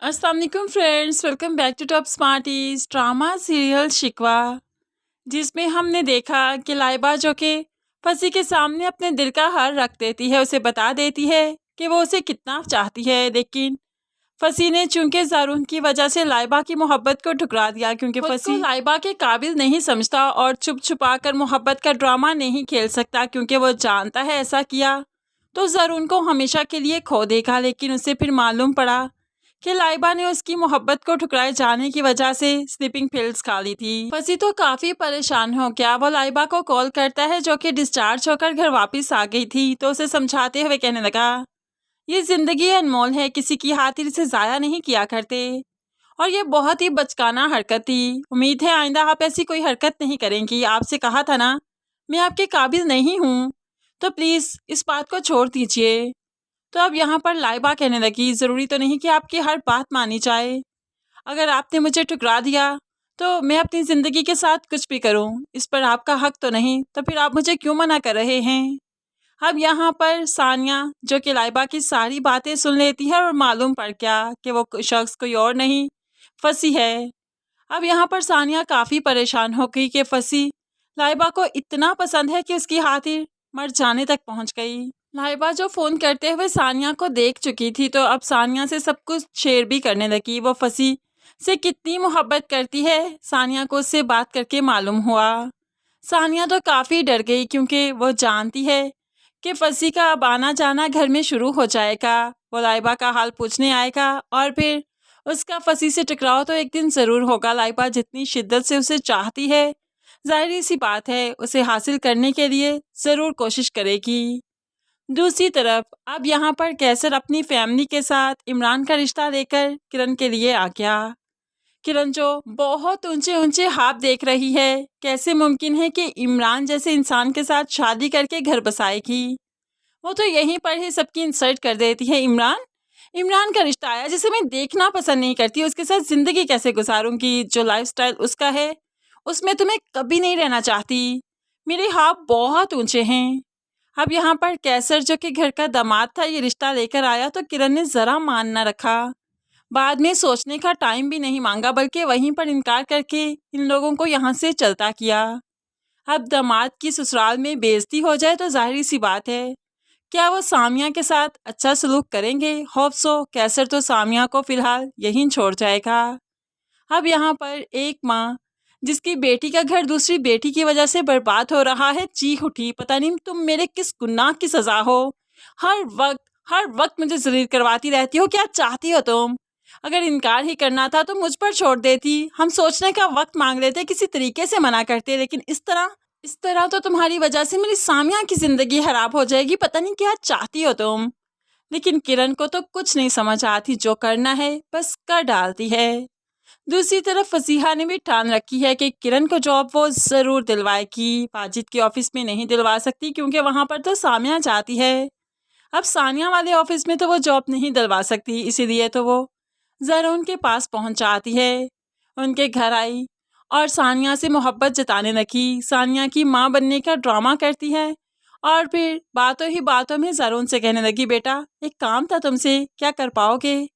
अस्सलाम वालेकुम friends, welcome back to top smarties drama serial Shikwa, जिसमें हमने देखा कि लाइबा जो कि फसी के सामने अपने दिल का हाल रख देती है, उसे बता देती है कि वो उसे कितना चाहती है। लेकिन फसी ने चूंकि ज़ारून की वजह से लाइबा की मोहब्बत को ठुकरा दिया, क्योंकि फसी लाइबा के काबिल नहीं समझता और छुप छुपा कर मोहब्बत का ड्रामा नहीं खेल सकता, क्योंकि वो जानता है ऐसा किया तो ज़ारून को हमेशा के लिए खो देगा। लेकिन उसे फिर मालूम पड़ा कि लाइबा ने उसकी मोहब्बत को ठुकराए जाने की वजह से स्लीपिंग पिल्स खा ली थी। फसी तो काफी परेशान हो गया। वो लाइबा को कॉल करता है, जो कि डिस्चार्ज होकर घर वापस आ गई थी, तो उसे समझाते हुए कहने लगा, ये जिंदगी अनमोल है, किसी की खातिर इसे जाया नहीं किया करते। और ये बहुत ही बचकाना हरकत थी। उम्मीद है आइंदा आप ऐसी कोई हरकत नहीं करेंगी। आपसे कहा था ना, मैं आपके काबिल नहीं हूँ, तो प्लीज इस बात को छोड़ दीजिए। तो अब यहाँ पर लाइबा कहने लगी, ज़रूरी तो नहीं कि आपकी हर बात मानी जाए। अगर आपने मुझे ठुकरा दिया तो मैं अपनी ज़िंदगी के साथ कुछ भी करूँ, इस पर आपका हक तो नहीं, तो फिर आप मुझे क्यों मना कर रहे हैं। अब यहाँ पर सानिया, जो कि लाइबा की सारी बातें सुन लेती है, और मालूम पड़ गया कि वो शख्स कोई और नहीं फसी है। अब यहाँ पर सानिया काफ़ी परेशान हो गई कि फसी लाइबा को इतना पसंद है कि उसकी खातिर मर जाने तक पहुँच गई। लाइबा जो फ़ोन करते हुए सानिया को देख चुकी थी, तो अब सानिया से सब कुछ शेयर भी करने लगी। वो फसी से कितनी मोहब्बत करती है, सानिया को उससे बात करके मालूम हुआ। सानिया तो काफ़ी डर गई, क्योंकि वो जानती है कि फसी का अब आना जाना घर में शुरू हो जाएगा। वो लाइबा का हाल पूछने आएगा और फिर उसका फसी से टकराव तो एक दिन ज़रूर होगा। लाइबा जितनी शिद्दत से उसे चाहती है, जाहिर सी बात है उसे हासिल करने के लिए ज़रूर कोशिश करेगी। दूसरी तरफ अब यहाँ पर कैसर अपनी फैमिली के साथ इमरान का रिश्ता लेकर किरण के लिए आ गया। किरण जो बहुत ऊंचे ऊंचे ख्वाब देख रही है, कैसे मुमकिन है कि इमरान जैसे इंसान के साथ शादी करके घर बसाएगी। वो तो यहीं पर ही सबकी इंसल्ट कर देती है। इमरान इमरान का रिश्ता आया जिसे मैं देखना पसंद नहीं करती, उसके साथ ज़िंदगी कैसे गुजारूंगी। जो लाइफस्टाइल उसका है उसमें तुम्हें कभी नहीं रहना चाहती। मेरे ख्वाब बहुत ऊंचे हैं। अब यहाँ पर कैसर, जो कि घर का दामाद था, ये रिश्ता लेकर आया तो किरण ने ज़रा मान न रखा। बाद में सोचने का टाइम भी नहीं मांगा, बल्कि वहीं पर इनकार करके इन लोगों को यहाँ से चलता किया। अब दामाद की ससुराल में बेइज्जती हो जाए तो जाहिर सी बात है, क्या वो सामिया के साथ अच्छा सलूक करेंगे। होप सो कैसर तो सामिया को फ़िलहाल यहीं छोड़ जाएगा। अब यहाँ पर एक माँ, जिसकी बेटी का घर दूसरी बेटी की वजह से बर्बाद हो रहा है, चीख उठी, पता नहीं तुम मेरे किस गुनाह की सज़ा हो। हर वक्त मुझे जलील करवाती रहती हो। क्या चाहती हो तुम? अगर इनकार ही करना था तो मुझ पर छोड़ देती, हम सोचने का वक्त मांग लेते, किसी तरीके से मना करते। लेकिन इस तरह तो तुम्हारी वजह से मेरी सामिया की ज़िंदगी खराब हो जाएगी। पता नहीं क्या चाहती हो तुम। लेकिन किरण को तो कुछ नहीं समझ आती, जो करना है बस कर डालती है। दूसरी तरफ फसीहा ने भी ठान रखी है कि किरण को जॉब वो ज़रूर दिलवाएगी। माजिद के ऑफिस में नहीं दिलवा सकती, क्योंकि वहाँ पर तो सामिया जाती है। अब सानिया वाले ऑफिस में तो वो जॉब नहीं दिलवा सकती, इसीलिए तो वो ज़रा उनके पास पहुँच जाती है। उनके घर आई और सानिया से मोहब्बत जताने लगी। सानिया की माँ बनने का ड्रामा करती है और फिर बातों ही बातों में ज़रून से कहने लगी, बेटा एक काम था तुमसे, क्या कर पाओगे?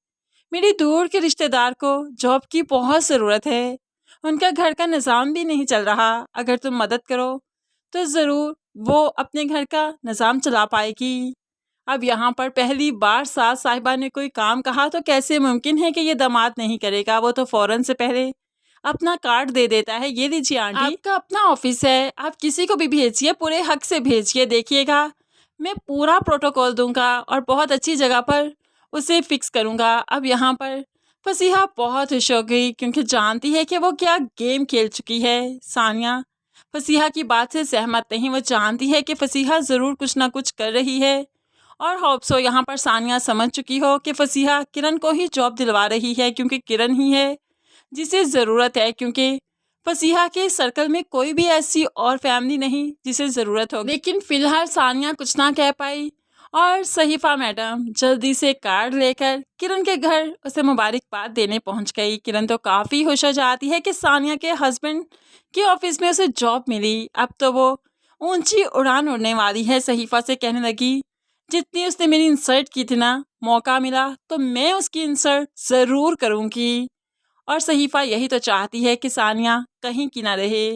मेरी दूर के रिश्तेदार को जॉब की बहुत ज़रूरत है, उनका घर का निज़ाम भी नहीं चल रहा। अगर तुम मदद करो तो ज़रूर वो अपने घर का निज़ाम चला पाएगी। अब यहाँ पर पहली बार सास साहिबा ने कोई काम कहा तो कैसे मुमकिन है कि ये दामाद नहीं करेगा। वो तो फ़ौरन से पहले अपना कार्ड दे देता है, ये लीजिए आंटी, आपका अपना ऑफिस है, आप किसी को भी भेजिए, पूरे हक से भेजिए। देखिएगा मैं पूरा प्रोटोकॉल दूंगा और बहुत अच्छी जगह पर उसे फिक्स करूंगा। अब यहाँ पर फसीहा बहुत खुश हो गई, क्योंकि जानती है कि वो क्या गेम खेल चुकी है। सानिया फसीहा की बात से सहमत नहीं, वो जानती है कि फसीहा ज़रूर कुछ ना कुछ कर रही है। और होप सो यहाँ पर सानिया समझ चुकी हो कि फसीहा किरण को ही जॉब दिलवा रही है, क्योंकि किरण ही है जिसे ज़रूरत है। क्योंकि फसीहा के सर्कल में कोई भी ऐसी और फैमिली नहीं जिसे ज़रूरत हो। लेकिन फ़िलहाल सानिया कुछ ना कह पाई और सहीफ़ा मैडम जल्दी से कार्ड लेकर किरण के घर उसे मुबारकबाद देने पहुंच गई। किरण तो काफ़ी खुश हो जाती है कि सानिया के हस्बैंड के ऑफिस में उसे जॉब मिली। अब तो वो ऊंची उड़ान उड़ने वाली है। सहीफ़ा से कहने लगी, जितनी उसने मेरी इंसल्ट की थी ना, मौका मिला तो मैं उसकी इंसल्ट ज़रूर करूँगी। और सहीफ़ा यही तो चाहती है कि सानिया कहीं की ना रहे।